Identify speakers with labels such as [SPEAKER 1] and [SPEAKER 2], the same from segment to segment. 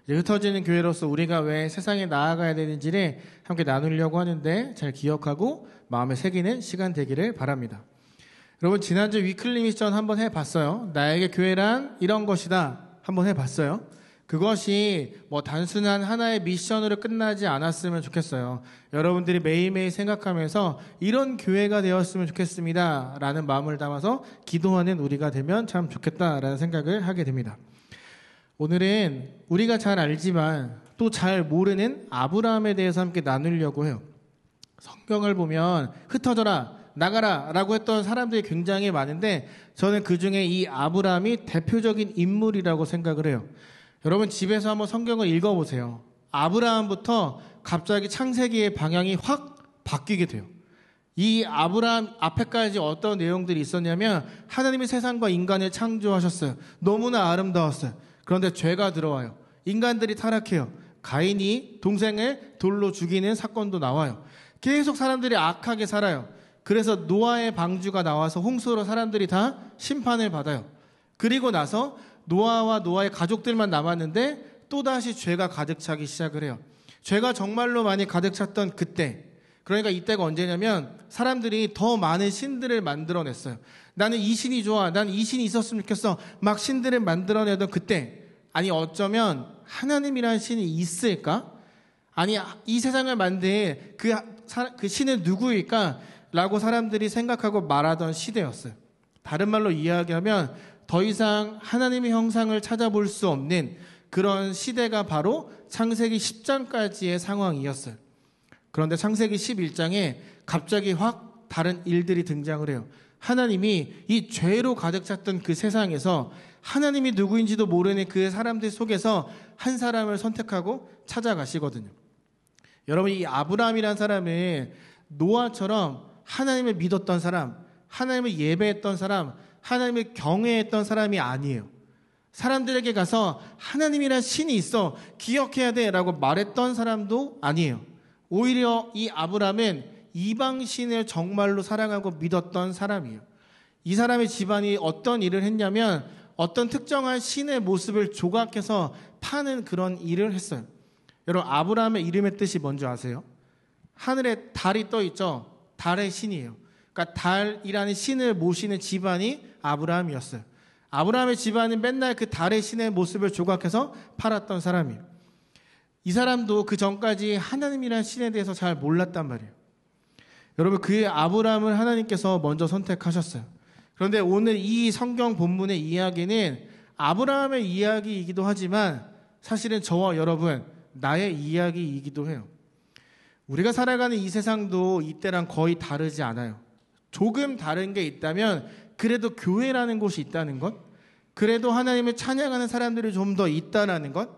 [SPEAKER 1] 이제 흩어지는 교회로서 우리가 왜 세상에 나아가야 되는지를 함께 나누려고 하는데 잘 기억하고 마음에 새기는 시간 되기를 바랍니다. 여러분, 지난주 위클리 미션 한번 해봤어요. 나에게 교회란 이런 것이다 한번 해봤어요. 그것이 뭐 단순한 하나의 미션으로 끝나지 않았으면 좋겠어요. 여러분들이 매일매일 생각하면서 이런 교회가 되었으면 좋겠습니다 라는 마음을 담아서 기도하는 우리가 되면 참 좋겠다라는 생각을 하게 됩니다. 오늘은 우리가 잘 알지만 또 잘 모르는 아브라함에 대해서 함께 나누려고 해요. 성경을 보면 흩어져라, 나가라 라고 했던 사람들이 굉장히 많은데 저는 그 중에 이 아브라함이 대표적인 인물이라고 생각을 해요. 여러분, 집에서 한번 성경을 읽어보세요. 아브라함부터 갑자기 창세기의 방향이 확 바뀌게 돼요. 이 아브라함 앞에까지 어떤 내용들이 있었냐면 하나님이 세상과 인간을 창조하셨어요. 너무나 아름다웠어요. 그런데 죄가 들어와요. 인간들이 타락해요. 가인이 동생을 돌로 죽이는 사건도 나와요. 계속 사람들이 악하게 살아요. 그래서 노아의 방주가 나와서 홍수로 사람들이 다 심판을 받아요. 그리고 나서 노아와 노아의 가족들만 남았는데 또다시 죄가 가득 차기 시작을 해요. 죄가 정말로 많이 가득 찼던 그때, 그러니까 이때가 언제냐면 사람들이 더 많은 신들을 만들어냈어요. 나는 이 신이 좋아, 난 이 신이 있었으면 좋겠어, 막 신들을 만들어내던 그때, 아니 어쩌면 하나님이라는 신이 있을까? 아니 이 세상을 만든 그 신은 누구일까? 라고 사람들이 생각하고 말하던 시대였어요. 다른 말로 이야기하면 더 이상 하나님의 형상을 찾아볼 수 없는 그런 시대가 바로 창세기 10장까지의 상황이었어요. 그런데 창세기 11장에 갑자기 확 다른 일들이 등장을 해요. 하나님이 이 죄로 가득 찼던 그 세상에서 하나님이 누구인지도 모르는 그 사람들 속에서 한 사람을 선택하고 찾아가시거든요. 여러분, 이 아브라함이라는 사람은 노아처럼 하나님을 믿었던 사람, 하나님을 예배했던 사람, 하나님을 경외했던 사람이 아니에요. 사람들에게 가서 하나님이란 신이 있어, 기억해야 돼 라고 말했던 사람도 아니에요. 오히려 이 아브라함은 이방신을 정말로 사랑하고 믿었던 사람이에요. 이 사람의 집안이 어떤 일을 했냐면 어떤 특정한 신의 모습을 조각해서 파는 그런 일을 했어요. 여러분, 아브라함의 이름의 뜻이 뭔지 아세요? 하늘에 달이 떠 있죠. 달의 신이에요. 그러니까 달이라는 신을 모시는 집안이 아브라함이었어요. 아브라함의 집안은 맨날 그 달의 신의 모습을 조각해서 팔았던 사람이에요. 이 사람도 그 전까지 하나님이라는 신에 대해서 잘 몰랐단 말이에요. 여러분, 그 아브라함을 하나님께서 먼저 선택하셨어요. 그런데 오늘 이 성경 본문의 이야기는 아브라함의 이야기이기도 하지만 사실은 저와 여러분, 나의 이야기이기도 해요. 우리가 살아가는 이 세상도 이때랑 거의 다르지 않아요. 조금 다른 게 있다면 그래도 교회라는 곳이 있다는 것, 그래도 하나님을 찬양하는 사람들이 좀 더 있다라는 것.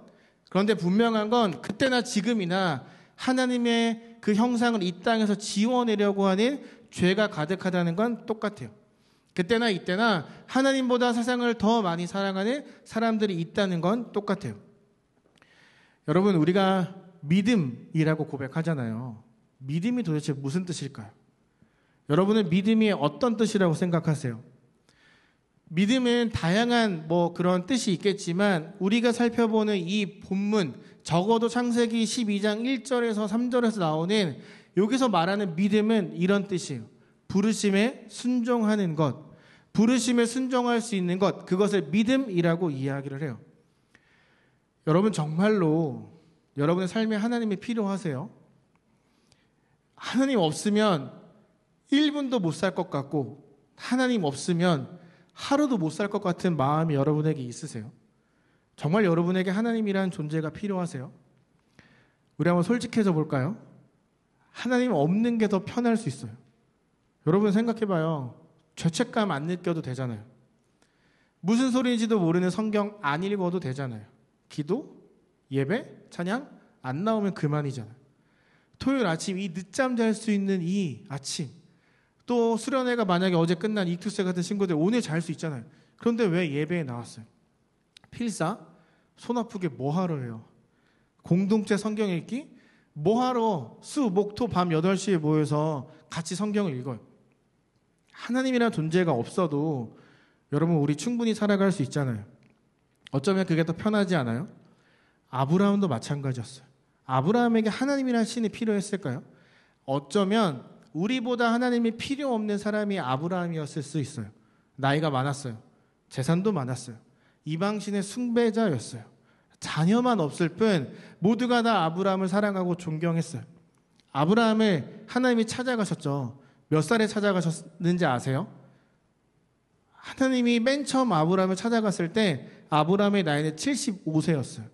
[SPEAKER 1] 그런데 분명한 건 그때나 지금이나 하나님의 그 형상을 이 땅에서 지워내려고 하는 죄가 가득하다는 건 똑같아요. 그때나 이때나 하나님보다 세상을 더 많이 사랑하는 사람들이 있다는 건 똑같아요. 여러분, 우리가 믿음이라고 고백하잖아요. 믿음이 도대체 무슨 뜻일까요? 여러분은 믿음이 어떤 뜻이라고 생각하세요? 믿음은 다양한 그런 뜻이 있겠지만 우리가 살펴보는 이 본문, 적어도 창세기 12장 1절에서 3절에서 나오는 여기서 말하는 믿음은 이런 뜻이에요. 부르심에 순종하는 것, 부르심에 순종할 수 있는 것, 그것을 믿음이라고 이야기를 해요. 여러분, 정말로 여러분의 삶에 하나님이 필요하세요? 하나님 없으면 1분도 못 살 것 같고 하나님 없으면 하루도 못 살 것 같은 마음이 여러분에게 있으세요? 정말 여러분에게 하나님이라는 존재가 필요하세요? 우리 한번 솔직해져 볼까요? 하나님 없는 게 더 편할 수 있어요. 여러분 생각해봐요. 죄책감 안 느껴도 되잖아요. 무슨 소리인지도 모르는 성경 안 읽어도 되잖아요. 기도, 예배, 찬양 안 나오면 그만이잖아요. 토요일 아침 이 늦잠 잘 수 있는 이 아침, 또 수련회가 만약에 어제 끝난 이투스 같은 친구들 오늘 잘 수 있잖아요. 그런데 왜 예배에 나왔어요? 필사? 손 아프게 뭐하러 해요? 공동체 성경 읽기? 뭐하러 수, 목, 토, 밤 8시에 모여서 같이 성경을 읽어요? 하나님이라는 존재가 없어도 여러분 우리 충분히 살아갈 수 있잖아요. 어쩌면 그게 더 편하지 않아요? 아브라함도 마찬가지였어요. 아브라함에게 하나님이라는 신이 필요했을까요? 어쩌면 우리보다 하나님이 필요 없는 사람이 아브라함이었을 수 있어요. 나이가 많았어요. 재산도 많았어요. 이방신의 숭배자였어요. 자녀만 없을 뿐 모두가 다 아브라함을 사랑하고 존경했어요. 아브라함을 하나님이 찾아가셨죠. 몇 살에 찾아가셨는지 아세요? 하나님이 맨 처음 아브라함을 찾아갔을 때 아브라함의 나이는 75세였어요.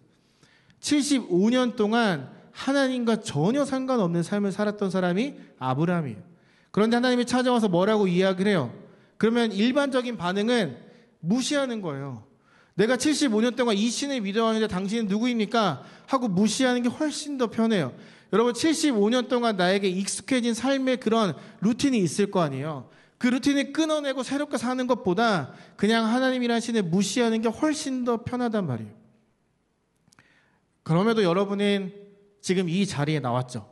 [SPEAKER 1] 75년 동안 하나님과 전혀 상관없는 삶을 살았던 사람이 아브라함이에요. 그런데 하나님이 찾아와서 뭐라고 이야기를 해요? 그러면 일반적인 반응은 무시하는 거예요. 내가 75년 동안 이 신을 믿어왔는데 당신은 누구입니까? 하고 무시하는 게 훨씬 더 편해요. 여러분 75년 동안 나에게 익숙해진 삶의 그런 루틴이 있을 거 아니에요. 그 루틴을 끊어내고 새롭게 사는 것보다 그냥 하나님이라는 신을 무시하는 게 훨씬 더 편하단 말이에요. 그럼에도 여러분은 지금 이 자리에 나왔죠.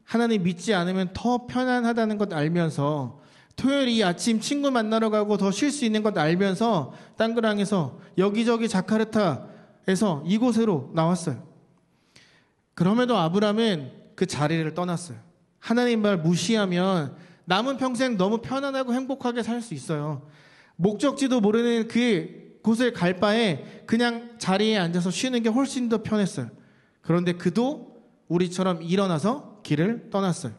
[SPEAKER 1] 하나님 믿지 않으면 더 편안하다는 것 알면서 토요일 이 아침 친구 만나러 가고 더 쉴 수 있는 것 알면서 땅그랑에서 여기저기 자카르타에서 이곳으로 나왔어요. 그럼에도 아브라함은 그 자리를 떠났어요. 하나님 말 무시하면 남은 평생 너무 편안하고 행복하게 살 수 있어요. 목적지도 모르는 그 곳을 갈 바에 그냥 자리에 앉아서 쉬는 게 훨씬 더 편했어요. 그런데 그도 우리처럼 일어나서 길을 떠났어요.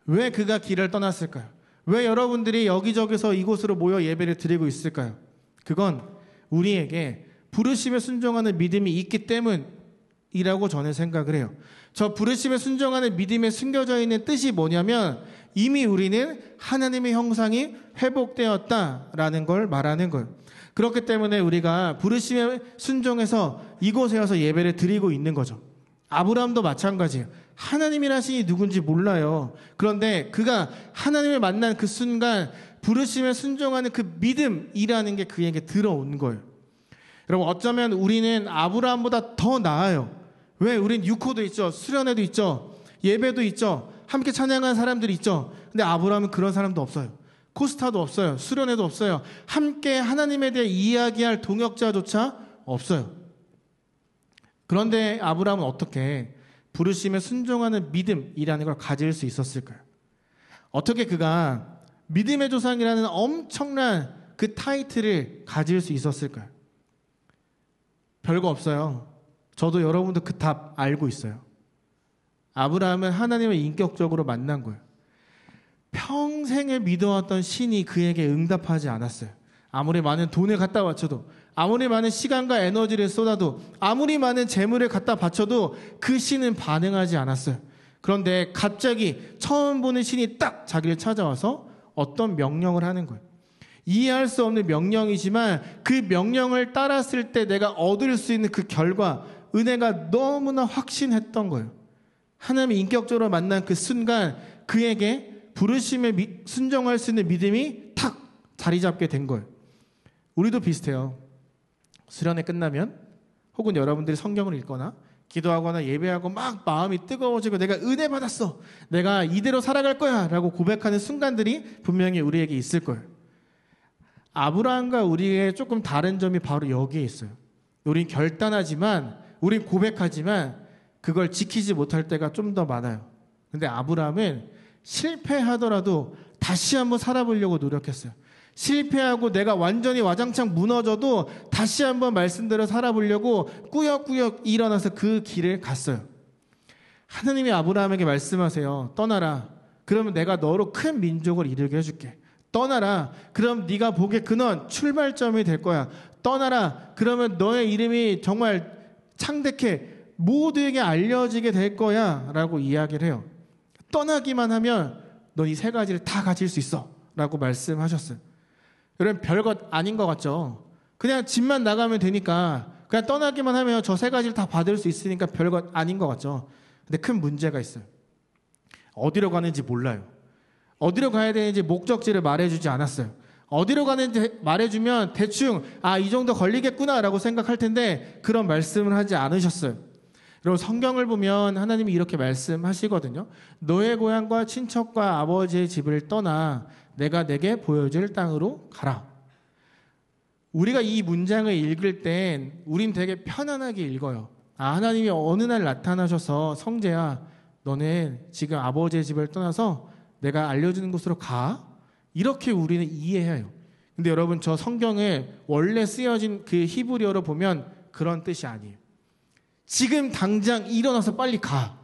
[SPEAKER 1] 왜 그가 길을 떠났을까요? 왜 여러분들이 여기저기서 이곳으로 모여 예배를 드리고 있을까요? 그건 우리에게 부르심에 순종하는 믿음이 있기 때문이라고 저는 생각을 해요. 저 부르심에 순종하는 믿음에 숨겨져 있는 뜻이 뭐냐면 이미 우리는 하나님의 형상이 회복되었다라는 걸 말하는 거예요. 그렇기 때문에 우리가 부르심에 순종해서 이곳에 와서 예배를 드리고 있는 거죠. 아브라함도 마찬가지예요. 하나님이라는 신이 누군지 몰라요. 그런데 그가 하나님을 만난 그 순간 부르심에 순종하는 그 믿음이라는 게 그에게 들어온 거예요. 여러분 어쩌면 우리는 아브라함보다 더 나아요. 왜? 우린 유코도 있죠. 수련회도 있죠. 예배도 있죠. 함께 찬양하는 사람들이 있죠. 근데 아브라함은 그런 사람도 없어요. 코스타도 없어요. 수련회도 없어요. 함께 하나님에 대해 이야기할 동역자조차 없어요. 그런데 아브라함은 어떻게 부르심에 순종하는 믿음이라는 걸 가질 수 있었을까요? 어떻게 그가 믿음의 조상이라는 엄청난 그 타이틀을 가질 수 있었을까요? 별거 없어요. 저도 여러분도 그 답 알고 있어요. 아브라함은 하나님을 인격적으로 만난 거예요. 평생에 믿어왔던 신이 그에게 응답하지 않았어요. 아무리 많은 돈을 갖다 바쳐도, 아무리 많은 시간과 에너지를 쏟아도, 아무리 많은 재물을 갖다 바쳐도 그 신은 반응하지 않았어요. 그런데 갑자기 처음 보는 신이 딱 자기를 찾아와서 어떤 명령을 하는 거예요. 이해할 수 없는 명령이지만 그 명령을 따랐을 때 내가 얻을 수 있는 그 결과, 은혜가 너무나 확신했던 거예요. 하나님을 인격적으로 만난 그 순간 그에게 부르심에 순종할 수 있는 믿음이 탁 자리 잡게 된 거예요. 우리도 비슷해요. 수련회 끝나면 혹은 여러분들이 성경을 읽거나 기도하거나 예배하고 막 마음이 뜨거워지고 내가 은혜 받았어. 내가 이대로 살아갈 거야 라고 고백하는 순간들이 분명히 우리에게 있을 거예요. 아브라함과 우리의 조금 다른 점이 바로 여기에 있어요. 우린 결단하지만, 우린 고백하지만 그걸 지키지 못할 때가 좀 더 많아요. 근데 아브라함은 실패하더라도 다시 한번 살아보려고 노력했어요. 실패하고 내가 완전히 와장창 무너져도 다시 한번 말씀대로 살아보려고 꾸역꾸역 일어나서 그 길을 갔어요. 하나님이 아브라함에게 말씀하세요. 떠나라. 그러면 내가 너로 큰 민족을 이루게 해줄게. 떠나라. 그럼 네가 복의 근원, 출발점이 될 거야. 떠나라. 그러면 너의 이름이 정말 창대케 모두에게 알려지게 될 거야 라고 이야기를 해요. 떠나기만 하면 너 이 세 가지를 다 가질 수 있어 라고 말씀하셨어요. 여러분 별것 아닌 것 같죠? 그냥 집만 나가면 되니까, 그냥 떠나기만 하면 저 세 가지를 다 받을 수 있으니까 별것 아닌 것 같죠? 근데 큰 문제가 있어요. 어디로 가는지 몰라요. 어디로 가야 되는지 목적지를 말해주지 않았어요. 어디로 가는지 말해주면 대충 이 정도 걸리겠구나 라고 생각할 텐데 그런 말씀을 하지 않으셨어요. 여러분 성경을 보면 하나님이 이렇게 말씀하시거든요. 너의 고향과 친척과 아버지의 집을 떠나 내가 내게 보여줄 땅으로 가라. 우리가 이 문장을 읽을 땐 우린 되게 편안하게 읽어요. 하나님이 어느 날 나타나셔서 성재야, 너는 지금 아버지의 집을 떠나서 내가 알려주는 곳으로 가. 이렇게 우리는 이해해요. 근데 여러분, 저 성경에 원래 쓰여진 그 히브리어로 보면 그런 뜻이 아니에요. 지금 당장 일어나서 빨리 가.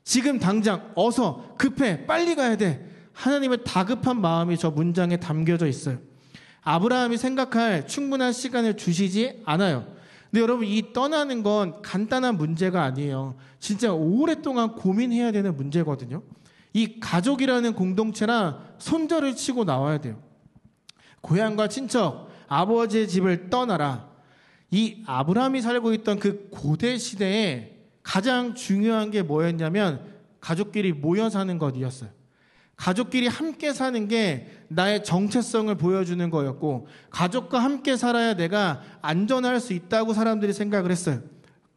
[SPEAKER 1] 지금 당장 어서 급해 빨리 가야 돼. 하나님의 다급한 마음이 저 문장에 담겨져 있어요. 아브라함이 생각할 충분한 시간을 주시지 않아요. 근데 여러분, 이 떠나는 건 간단한 문제가 아니에요. 진짜 오랫동안 고민해야 되는 문제거든요. 이 가족이라는 공동체랑 손절을 치고 나와야 돼요. 고향과 친척, 아버지의 집을 떠나라. 이 아브라함이 살고 있던 그 고대 시대에 가장 중요한 게 뭐였냐면 가족끼리 모여 사는 것이었어요. 가족끼리 함께 사는 게 나의 정체성을 보여주는 거였고, 가족과 함께 살아야 내가 안전할 수 있다고 사람들이 생각을 했어요.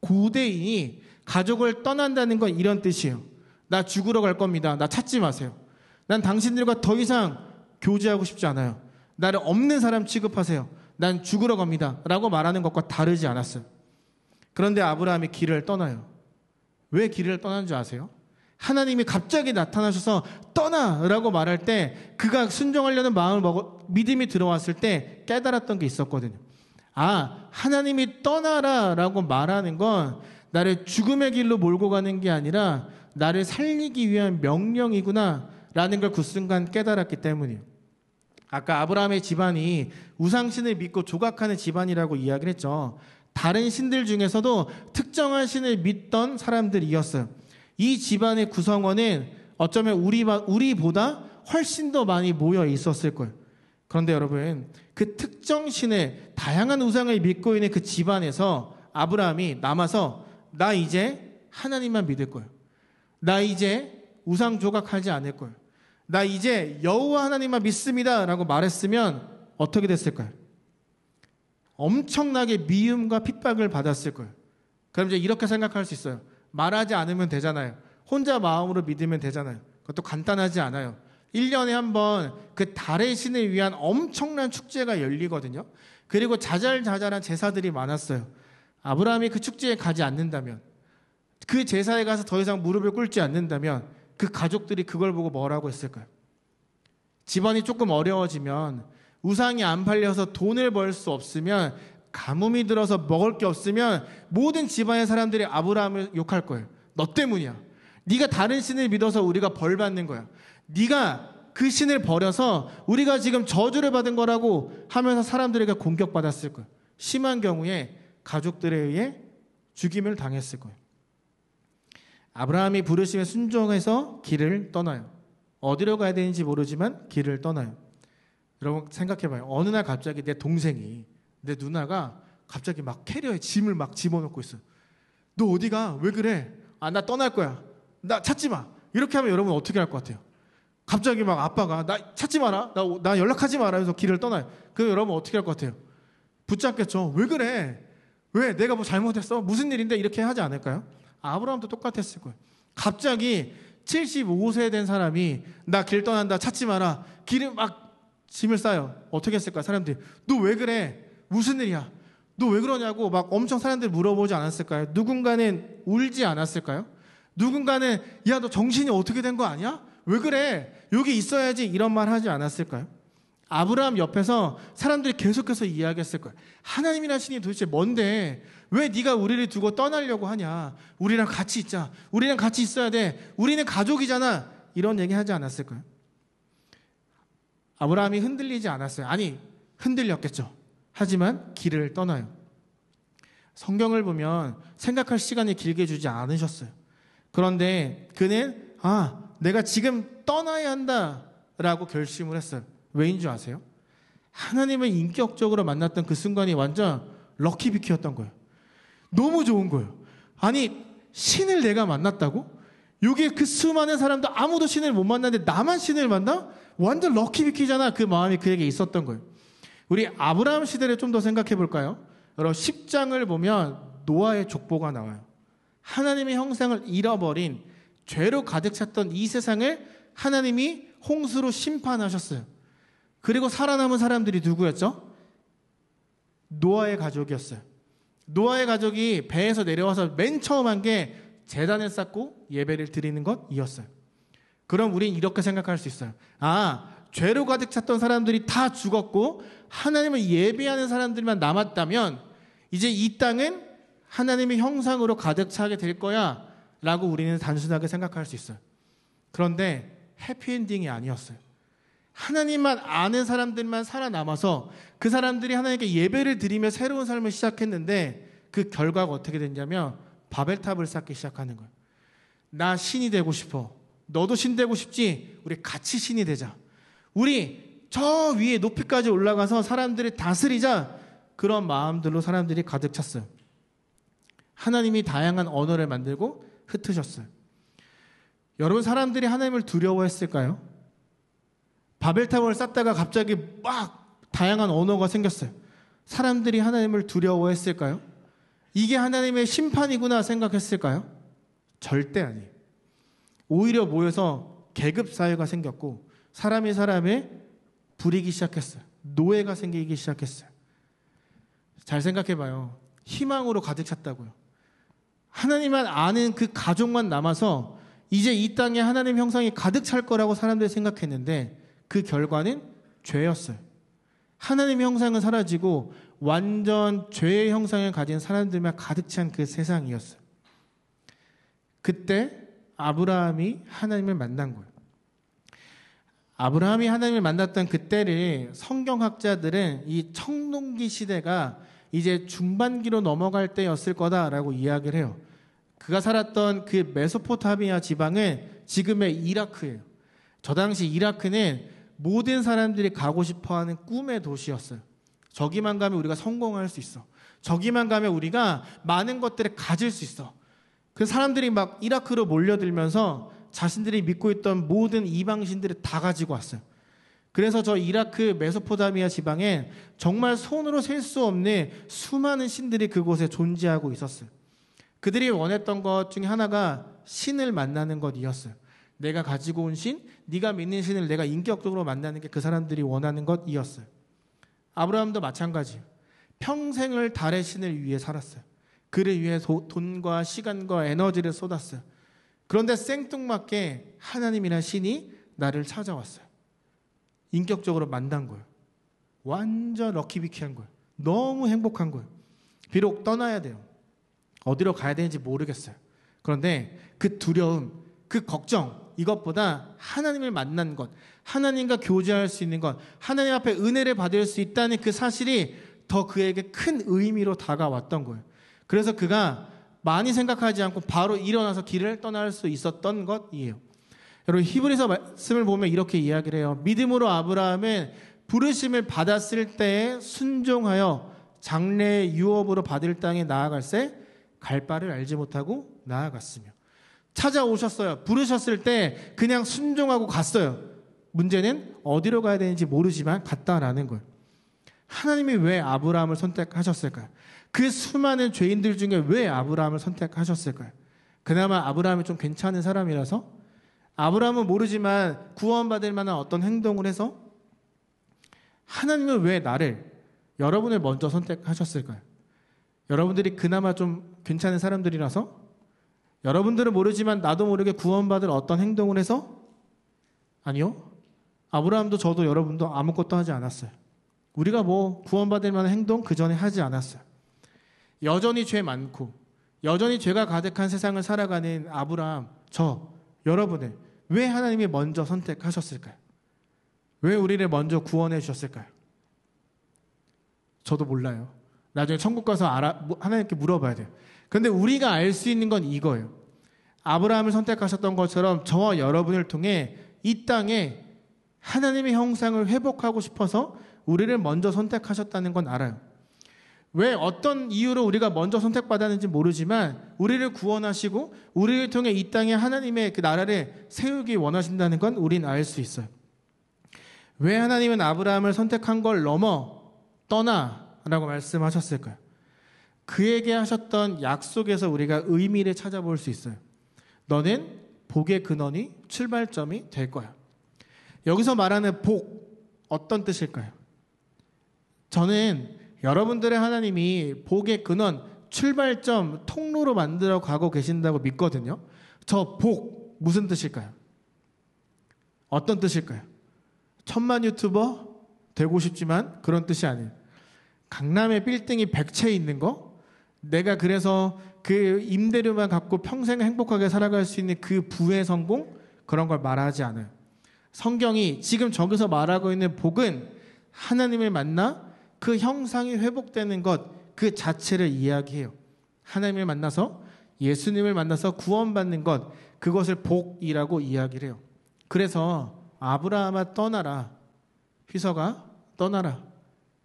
[SPEAKER 1] 고대인이 가족을 떠난다는 건 이런 뜻이에요. 나 죽으러 갈 겁니다. 나 찾지 마세요. 난 당신들과 더 이상 교제하고 싶지 않아요. 나를 없는 사람 취급하세요. 난 죽으러 갑니다. 라고 말하는 것과 다르지 않았어요. 그런데 아브라함이 길을 떠나요. 왜 길을 떠난 줄 아세요? 하나님이 갑자기 나타나셔서 떠나라고 말할 때 그가 순종하려는 마음을 믿음이 들어왔을 때 깨달았던 게 있었거든요. 하나님이 떠나라라고 말하는 건 나를 죽음의 길로 몰고 가는 게 아니라 나를 살리기 위한 명령이구나 라는 걸 그 순간 깨달았기 때문이에요. 아까 아브라함의 집안이 우상신을 믿고 조각하는 집안이라고 이야기를 했죠. 다른 신들 중에서도 특정한 신을 믿던 사람들이었어요. 이 집안의 구성원은 어쩌면 우리보다 훨씬 더 많이 모여 있었을 거예요. 그런데 여러분, 그 특정 신의 다양한 우상을 믿고 있는 그 집안에서 아브라함이 남아서 나 이제 하나님만 믿을 거예요. 나 이제 우상 조각하지 않을 거예요. 나 이제 여호와 하나님만 믿습니다 라고 말했으면 어떻게 됐을까요? 엄청나게 미움과 핍박을 받았을 거예요. 그럼 이제 이렇게 생각할 수 있어요. 말하지 않으면 되잖아요. 혼자 마음으로 믿으면 되잖아요. 그것도 간단하지 않아요. 1년에 한 번 그 달의 신을 위한 엄청난 축제가 열리거든요. 그리고 자잘자잘한 제사들이 많았어요. 아브라함이 그 축제에 가지 않는다면, 그 제사에 가서 더 이상 무릎을 꿇지 않는다면 그 가족들이 그걸 보고 뭐라고 했을까요? 집안이 조금 어려워지면, 우상이 안 팔려서 돈을 벌 수 없으면, 가뭄이 들어서 먹을 게 없으면 모든 집안의 사람들이 아브라함을 욕할 거예요. 너 때문이야. 네가 다른 신을 믿어서 우리가 벌 받는 거야. 네가 그 신을 버려서 우리가 지금 저주를 받은 거라고 하면서 사람들에게 공격받았을 거예요. 심한 경우에 가족들에 의해 죽임을 당했을 거예요. 아브라함이 부르심에 순종해서 길을 떠나요. 어디로 가야 되는지 모르지만 길을 떠나요. 여러분 생각해봐요. 어느 날 갑자기 내 동생이, 내 누나가 갑자기 막 캐리어에 짐을 막 집어넣고 있어요. 너 어디가? 왜 그래? 나 떠날 거야. 나 찾지 마. 이렇게 하면 여러분 어떻게 할 것 같아요? 갑자기 막 아빠가 나 찾지 마라. 나 연락하지 마라 해서 길을 떠나요. 그럼 여러분 어떻게 할 것 같아요? 붙잡겠죠. 왜 그래? 왜? 내가 뭐 잘못했어? 무슨 일인데? 이렇게 하지 않을까요? 아브라함도 똑같았을 거예요. 갑자기 75세 된 사람이 나 길 떠난다. 찾지 마라. 길을 막 짐을 싸요. 어떻게 했을까? 사람들이 너 왜 그래? 무슨 일이야? 너 왜 그러냐고 막 엄청 사람들이 물어보지 않았을까요? 누군가는 울지 않았을까요? 누군가는 야, 너 정신이 어떻게 된 거 아니야? 왜 그래? 여기 있어야지. 이런 말 하지 않았을까요? 아브라함 옆에서 사람들이 계속해서 이야기했을 거예요. 하나님이라는 신이 도대체 뭔데? 왜 네가 우리를 두고 떠나려고 하냐? 우리랑 같이 있자. 우리랑 같이 있어야 돼. 우리는 가족이잖아. 이런 얘기 하지 않았을까요? 아브라함이 흔들리지 않았어요. 아니, 흔들렸겠죠. 하지만 길을 떠나요. 성경을 보면 생각할 시간이 길게 주지 않으셨어요. 그런데 그는 내가 지금 떠나야 한다라고 결심을 했어요. 왜인 줄 아세요? 하나님을 인격적으로 만났던 그 순간이 완전 럭키비키였던 거예요. 너무 좋은 거예요. 아니, 신을 내가 만났다고? 여기 그 수많은 사람도 아무도 신을 못 만났는데 나만 신을 만나? 완전 럭키비키잖아. 그 마음이 그에게 있었던 거예요. 우리 아브라함 시대를 좀 더 생각해 볼까요? 여러분 10장을 보면 노아의 족보가 나와요. 하나님의 형상을 잃어버린 죄로 가득 찼던 이 세상을 하나님이 홍수로 심판하셨어요. 그리고 살아남은 사람들이 누구였죠? 노아의 가족이었어요. 노아의 가족이 배에서 내려와서 맨 처음 한 게 제단을 쌓고 예배를 드리는 것이었어요. 그럼 우린 이렇게 생각할 수 있어요. 죄로 가득 찼던 사람들이 다 죽었고 하나님을 예배하는 사람들만 남았다면 이제 이 땅은 하나님의 형상으로 가득 차게 될 거야 라고 우리는 단순하게 생각할 수 있어요. 그런데 해피엔딩이 아니었어요. 하나님만 아는 사람들만 살아남아서 그 사람들이 하나님께 예배를 드리며 새로운 삶을 시작했는데 그 결과가 어떻게 됐냐면 바벨탑을 쌓기 시작하는 거예요. 나 신이 되고 싶어. 너도 신 되고 싶지? 우리 같이 신이 되자. 우리 저 위에 높이까지 올라가서 사람들을 다스리자. 그런 마음들로 사람들이 가득 찼어요. 하나님이 다양한 언어를 만들고 흩으셨어요. 여러분, 사람들이 하나님을 두려워했을까요? 바벨탑을 쌓다가 갑자기 막 다양한 언어가 생겼어요. 사람들이 하나님을 두려워했을까요? 이게 하나님의 심판이구나 생각했을까요? 절대 아니에요. 오히려 모여서 계급사회가 생겼고 사람이 사람을 부리기 시작했어요. 노예가 생기기 시작했어요. 잘 생각해봐요. 희망으로 가득 찼다고요. 하나님만 아는 그 가족만 남아서 이제 이 땅에 하나님 형상이 가득 찰 거라고 사람들이 생각했는데 그 결과는 죄였어요. 하나님의 형상은 사라지고 완전 죄의 형상을 가진 사람들만 가득 찬 그 세상이었어요. 그때 아브라함이 하나님을 만난 거예요. 아브라함이 하나님을 만났던 그때를 성경학자들은 이 청동기 시대가 이제 중반기로 넘어갈 때였을 거다라고 이야기를 해요. 그가 살았던 그 메소포타미아 지방은 지금의 이라크예요. 저 당시 이라크는 모든 사람들이 가고 싶어하는 꿈의 도시였어요. 저기만 가면 우리가 성공할 수 있어. 저기만 가면 우리가 많은 것들을 가질 수 있어. 그 사람들이 막 이라크로 몰려들면서 자신들이 믿고 있던 모든 이방신들을 다 가지고 왔어요. 그래서 저 이라크 메소포타미아 지방에 정말 손으로 셀 수 없는 수많은 신들이 그곳에 존재하고 있었어요. 그들이 원했던 것 중에 하나가 신을 만나는 것이었어요. 내가 가지고 온 신, 네가 믿는 신을 내가 인격적으로 만나는 게 그 사람들이 원하는 것이었어요. 아브라함도 마찬가지예요. 평생을 달의 신을 위해 살았어요. 그를 위해 돈과 시간과 에너지를 쏟았어요. 그런데 생뚱맞게 하나님이란 신이 나를 찾아왔어요. 인격적으로 만난 거예요. 완전 럭키비키한 거예요. 너무 행복한 거예요. 비록 떠나야 돼요. 어디로 가야 되는지 모르겠어요. 그런데 그 두려움, 그 걱정, 이것보다 하나님을 만난 것, 하나님과 교제할 수 있는 것, 하나님 앞에 은혜를 받을 수 있다는 그 사실이 더 그에게 큰 의미로 다가왔던 거예요. 그래서 그가 많이 생각하지 않고 바로 일어나서 길을 떠날 수 있었던 것이에요. 여러분, 히브리서 말씀을 보면 이렇게 이야기를 해요. 믿음으로 아브라함은 부르심을 받았을 때에 순종하여 장래의 유업으로 받을 땅에 나아갈새 갈 바를 알지 못하고 나아갔으며. 찾아오셨어요. 부르셨을 때 그냥 순종하고 갔어요. 문제는 어디로 가야 되는지 모르지만 갔다라는 거예요. 하나님이 왜 아브라함을 선택하셨을까요? 그 수많은 죄인들 중에 왜 아브라함을 선택하셨을까요? 그나마 아브라함이 좀 괜찮은 사람이라서? 아브라함은 모르지만 구원받을 만한 어떤 행동을 해서? 하나님은 왜 나를, 여러분을 먼저 선택하셨을까요? 여러분들이 그나마 좀 괜찮은 사람들이라서? 여러분들은 모르지만 나도 모르게 구원받을 어떤 행동을 해서? 아니요. 아브라함도 저도 여러분도 아무것도 하지 않았어요. 우리가 뭐 구원받을 만한 행동 그 전에 하지 않았어요. 여전히 죄 많고 여전히 죄가 가득한 세상을 살아가는 아브라함, 저, 여러분을 왜 하나님이 먼저 선택하셨을까요? 왜 우리를 먼저 구원해 주셨을까요? 저도 몰라요. 나중에 천국 가서 하나님께 물어봐야 돼요. 그런데 우리가 알 수 있는 건 이거예요. 아브라함을 선택하셨던 것처럼 저와 여러분을 통해 이 땅에 하나님의 형상을 회복하고 싶어서 우리를 먼저 선택하셨다는 건 알아요. 왜 어떤 이유로 우리가 먼저 선택받았는지 모르지만 우리를 구원하시고 우리를 통해 이 땅에 하나님의 그 나라를 세우기 원하신다는 건 우리는 알 수 있어요. 왜 하나님은 아브라함을 선택한 걸 넘어 떠나라고 말씀하셨을까요? 그에게 하셨던 약속에서 우리가 의미를 찾아볼 수 있어요. 너는 복의 근원이 출발점이 될 거야. 여기서 말하는 복, 어떤 뜻일까요? 저는 여러분들의 하나님이 복의 근원, 출발점, 통로로 만들어 가고 계신다고 믿거든요. 저 복 무슨 뜻일까요? 어떤 뜻일까요? 천만 유튜버 되고 싶지만 그런 뜻이 아니에요. 강남에 빌딩이 100채 있는 거, 내가 그래서 그 임대료만 갖고 평생 행복하게 살아갈 수 있는 그 부의 성공, 그런 걸 말하지 않아요. 성경이 지금 저기서 말하고 있는 복은 하나님을 만나 그 형상이 회복되는 것, 그 자체를 이야기해요. 하나님을 만나서, 예수님을 만나서 구원받는 것, 그것을 복이라고 이야기를 해요. 그래서 아브라함아 떠나라, 휘서가 떠나라,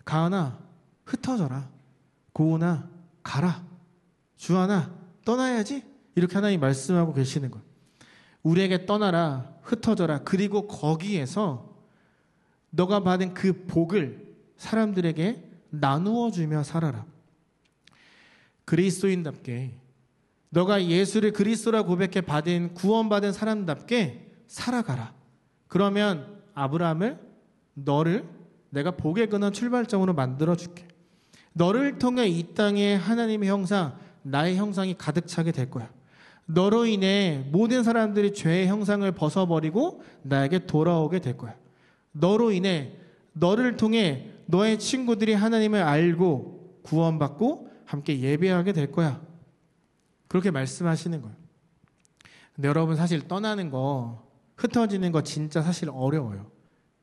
[SPEAKER 1] 가은아 흩어져라, 고은아 가라, 주하나 떠나야지, 이렇게 하나님이 말씀하고 계시는 거예요. 우리에게 떠나라, 흩어져라, 그리고 거기에서 너가 받은 그 복을 사람들에게 나누어 주며 살아라. 그리스도인답게, 너가 예수를 그리스도라 고백해 받은 구원받은 사람답게 살아가라. 그러면 아브라함을, 너를 내가 복의 근원 출발점으로 만들어 줄게. 너를 통해 이 땅에 하나님의 형상, 나의 형상이 가득 차게 될 거야. 너로 인해 모든 사람들이 죄의 형상을 벗어버리고 나에게 돌아오게 될 거야. 너로 인해, 너를 통해 너의 친구들이 하나님을 알고 구원받고 함께 예배하게 될 거야. 그렇게 말씀하시는 거예요. 근데 여러분, 사실 떠나는 거, 흩어지는 거 진짜 사실 어려워요.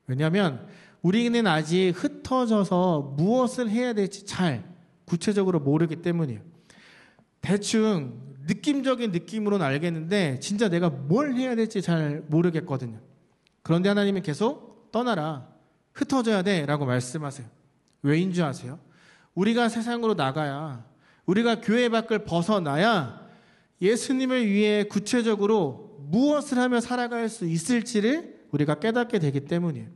[SPEAKER 1] 왜냐하면 우리는 아직 흩어져서 무엇을 해야 될지 잘 구체적으로 모르기 때문이에요. 대충 느낌적인 느낌으로는 알겠는데 진짜 내가 뭘 해야 될지 잘 모르겠거든요. 그런데 하나님은 계속 떠나라, 흩어져야 돼 라고 말씀하세요. 왜인 줄 아세요? 우리가 세상으로 나가야, 우리가 교회 밖을 벗어나야 예수님을 위해 구체적으로 무엇을 하며 살아갈 수 있을지를 우리가 깨닫게 되기 때문이에요.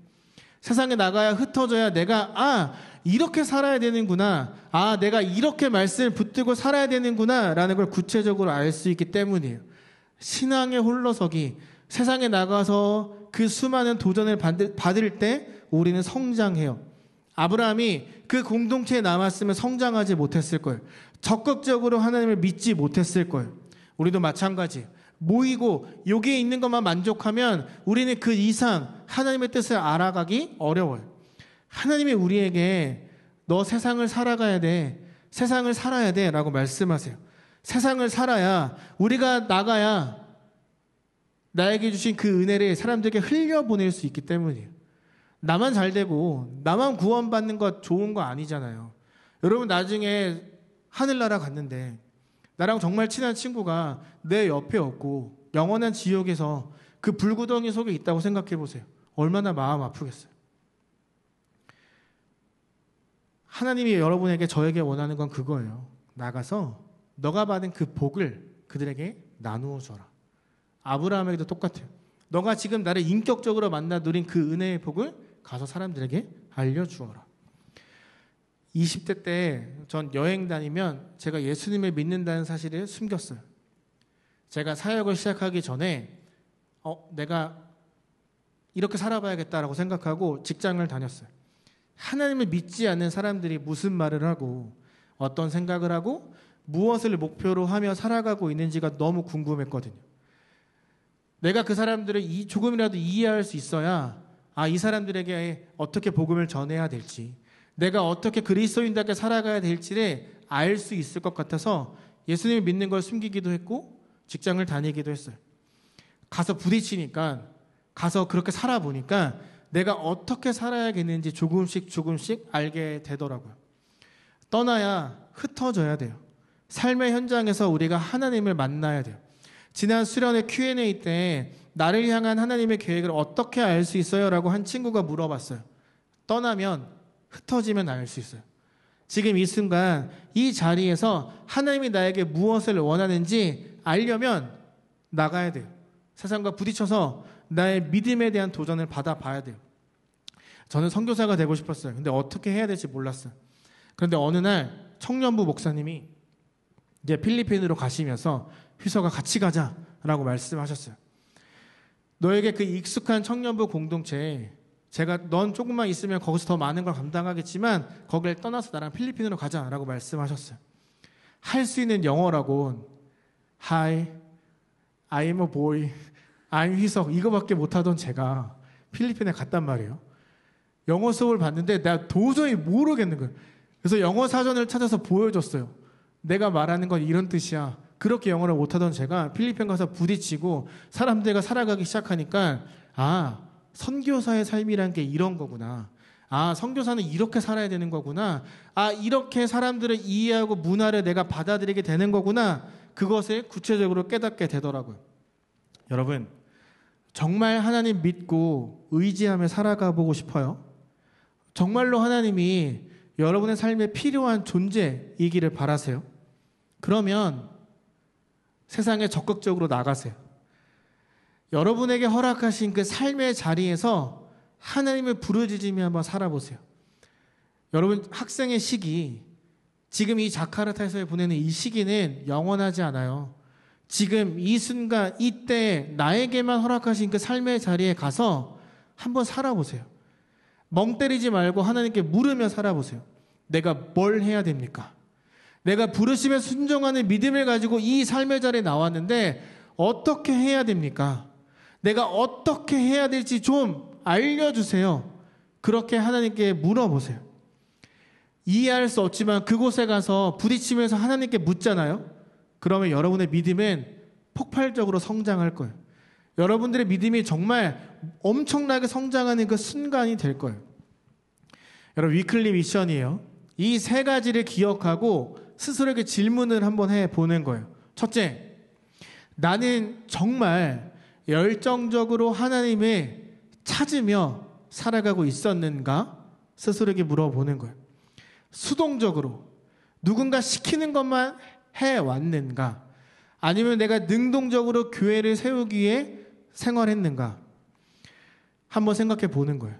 [SPEAKER 1] 세상에 나가야, 흩어져야 내가 이렇게 살아야 되는구나, 내가 이렇게 말씀을 붙들고 살아야 되는구나 라는 걸 구체적으로 알 수 있기 때문이에요. 신앙의 홀로서기, 세상에 나가서 그 수많은 도전을 받을 때 우리는 성장해요. 아브라함이 그 공동체에 남았으면 성장하지 못했을 거예요. 적극적으로 하나님을 믿지 못했을 거예요. 우리도 마찬가지예요. 모이고 여기에 있는 것만 만족하면 우리는 그 이상 하나님의 뜻을 알아가기 어려워요. 하나님이 우리에게 너 세상을 살아가야 돼, 세상을 살아야 돼 라고 말씀하세요. 세상을 살아야, 우리가 나가야 나에게 주신 그 은혜를 사람들에게 흘려보낼 수 있기 때문이에요. 나만 잘 되고 나만 구원받는 것 좋은 거 아니잖아요. 여러분, 나중에 하늘나라 갔는데 나랑 정말 친한 친구가 내 옆에 없고 영원한 지옥에서 그 불구덩이 속에 있다고 생각해 보세요. 얼마나 마음 아프겠어요. 하나님이 여러분에게, 저에게 원하는 건 그거예요. 나가서 너가 받은 그 복을 그들에게 나누어 줘라. 아브라함에게도 똑같아요. 너가 지금 나를 인격적으로 만나 누린 그 은혜의 복을 가서 사람들에게 알려주어라. 20대 때 전 여행 다니면 제가 예수님을 믿는다는 사실을 숨겼어요. 제가 사역을 시작하기 전에 내가 이렇게 살아봐야겠다라고 생각하고 직장을 다녔어요. 하나님을 믿지 않는 사람들이 무슨 말을 하고 어떤 생각을 하고 무엇을 목표로 하며 살아가고 있는지가 너무 궁금했거든요. 내가 그 사람들을 조금이라도 이해할 수 있어야 이 사람들에게 어떻게 복음을 전해야 될지, 내가 어떻게 그리스도인답게 살아가야 될지를 알 수 있을 것 같아서 예수님을 믿는 걸 숨기기도 했고 직장을 다니기도 했어요. 가서 부딪히니까, 가서 그렇게 살아보니까 내가 어떻게 살아야겠는지 조금씩 알게 되더라고요. 떠나야 흩어져야 돼요. 삶의 현장에서 우리가 하나님을 만나야 돼요. 지난 수련회 Q&A 때 나를 향한 하나님의 계획을 어떻게 알 수 있어요? 라고 한 친구가 물어봤어요. 떠나면, 흩어지면 알 수 있어요. 지금 이 순간 이 자리에서 하나님이 나에게 무엇을 원하는지 알려면 나가야 돼요. 세상과 부딪혀서 나의 믿음에 대한 도전을 받아봐야 돼요. 저는 선교사가 되고 싶었어요. 근데 어떻게 해야 될지 몰랐어요. 그런데 어느 날 청년부 목사님이 이제 필리핀으로 가시면서 휘서가 같이 가자라고 말씀하셨어요. 너에게 그 익숙한 청년부 공동체에 넌 조금만 있으면 거기서 더 많은 걸 감당하겠지만 거기를 떠나서 나랑 필리핀으로 가자라고 말씀하셨어요. 할 수 있는 영어라곤 Hi, I'm a boy, I'm 희석 이거밖에 못하던 제가 필리핀에 갔단 말이에요. 영어 수업을 봤는데 내가 도저히 모르겠는 거예요. 그래서 영어 사전을 찾아서 보여줬어요. 내가 말하는 건 이런 뜻이야. 그렇게 영어를 못하던 제가 필리핀 가서 부딪히고 사람들과 살아가기 시작하니까 선교사의 삶이란 게 이런 거구나. 선교사는 이렇게 살아야 되는 거구나. 이렇게 사람들을 이해하고 문화를 내가 받아들이게 되는 거구나. 그것을 구체적으로 깨닫게 되더라고요. 여러분, 정말 하나님 믿고 의지하며 살아가 보고 싶어요? 정말로 하나님이 여러분의 삶에 필요한 존재이기를 바라세요? 그러면 세상에 적극적으로 나가세요. 여러분에게 허락하신 그 삶의 자리에서 하나님을 부르짖으며 한번 살아보세요. 여러분, 학생의 시기, 지금 이 자카르타에서 보내는 이 시기는 영원하지 않아요. 지금 이 순간, 이때 나에게만 허락하신 그 삶의 자리에 가서 한번 살아보세요. 멍 때리지 말고 하나님께 물으며 살아보세요. 내가 뭘 해야 됩니까? 내가 부르심에 순종하는 믿음을 가지고 이 삶의 자리에 나왔는데 어떻게 해야 됩니까? 내가 어떻게 해야 될지 좀 알려주세요. 그렇게 하나님께 물어보세요. 이해할 수 없지만 그곳에 가서 부딪히면서 하나님께 묻잖아요. 그러면 여러분의 믿음은 폭발적으로 성장할 거예요. 여러분들의 믿음이 정말 엄청나게 성장하는 그 순간이 될 거예요. 여러분, 위클리 미션이에요. 이 세 가지를 기억하고 스스로에게 질문을 한번 해보는 거예요. 첫째, 나는 정말 열정적으로 하나님을 찾으며 살아가고 있었는가? 스스로에게 물어보는 거예요. 수동적으로 누군가 시키는 것만 해왔는가? 아니면 내가 능동적으로 교회를 세우기 위해 생활했는가? 한번 생각해 보는 거예요.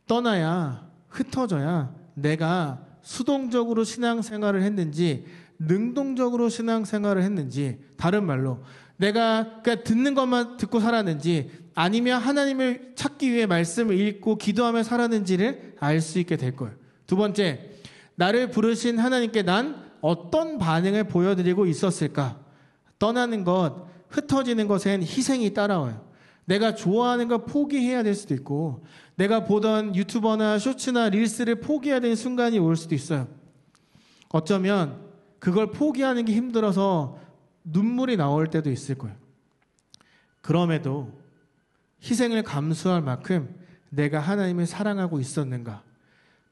[SPEAKER 1] 떠나야, 흩어져야 내가 수동적으로 신앙생활을 했는지 능동적으로 신앙생활을 했는지, 다른 말로 내가 그냥 듣는 것만 듣고 살았는지 아니면 하나님을 찾기 위해 말씀을 읽고 기도하며 살았는지를 알 수 있게 될 거예요. 두 번째, 나를 부르신 하나님께 난 어떤 반응을 보여드리고 있었을까? 떠나는 것, 흩어지는 것엔 희생이 따라와요. 내가 좋아하는 거 포기해야 될 수도 있고, 내가 보던 유튜버나 쇼츠나 릴스를 포기해야 되는 순간이 올 수도 있어요. 어쩌면 그걸 포기하는 게 힘들어서 눈물이 나올 때도 있을 거예요. 그럼에도 희생을 감수할 만큼 내가 하나님을 사랑하고 있었는가?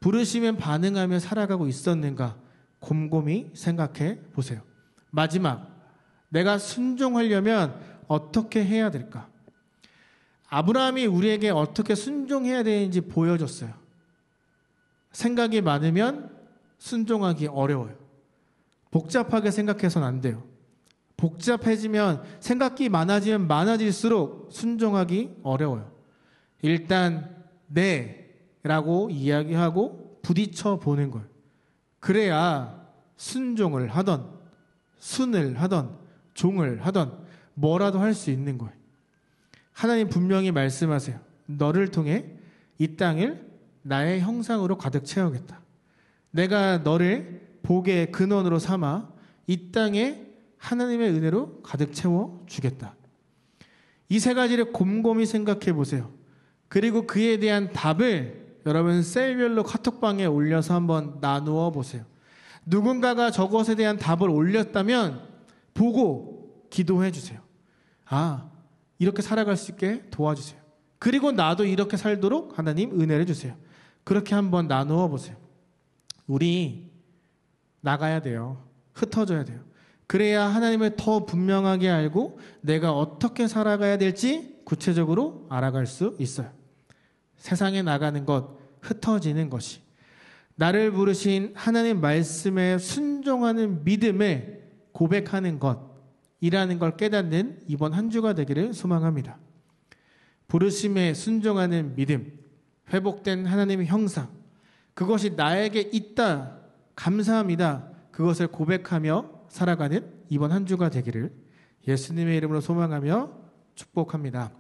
[SPEAKER 1] 부르시면 반응하며 살아가고 있었는가? 곰곰이 생각해 보세요. 마지막, 내가 순종하려면 어떻게 해야 될까? 아브라함이 우리에게 어떻게 순종해야 되는지 보여줬어요. 생각이 많으면 순종하기 어려워요. 복잡하게 생각해서는 안 돼요. 복잡해지면, 생각이 많아지면 많아질수록 순종하기 어려워요. 일단 네 라고 이야기하고 부딪혀 보는 거예요. 그래야 순종을 하던, 순을 하던, 종을 하던 뭐라도 할 수 있는 거예요. 하나님 분명히 말씀하세요. 너를 통해 이 땅을 나의 형상으로 가득 채우겠다. 내가 너를 복의 근원으로 삼아 이 땅에 하나님의 은혜로 가득 채워주겠다. 이 세 가지를 곰곰이 생각해 보세요. 그리고 그에 대한 답을 여러분 셀별로 카톡방에 올려서 한번 나누어 보세요. 누군가가 저것에 대한 답을 올렸다면 보고 기도해 주세요. 이렇게 살아갈 수 있게 도와주세요. 그리고 나도 이렇게 살도록 하나님 은혜를 주세요. 그렇게 한번 나누어 보세요. 우리 나가야 돼요. 흩어져야 돼요. 그래야 하나님을 더 분명하게 알고 내가 어떻게 살아가야 될지 구체적으로 알아갈 수 있어요. 세상에 나가는 것, 흩어지는 것이 나를 부르신 하나님 말씀에 순종하는 믿음을 고백하는 것이라는 걸 깨닫는 이번 한 주가 되기를 소망합니다. 부르심에 순종하는 믿음, 회복된 하나님의 형상, 그것이 나에게 있다, 감사합니다. 그것을 고백하며 살아가는 이번 한 주가 되기를 예수님의 이름으로 소망하며 축복합니다.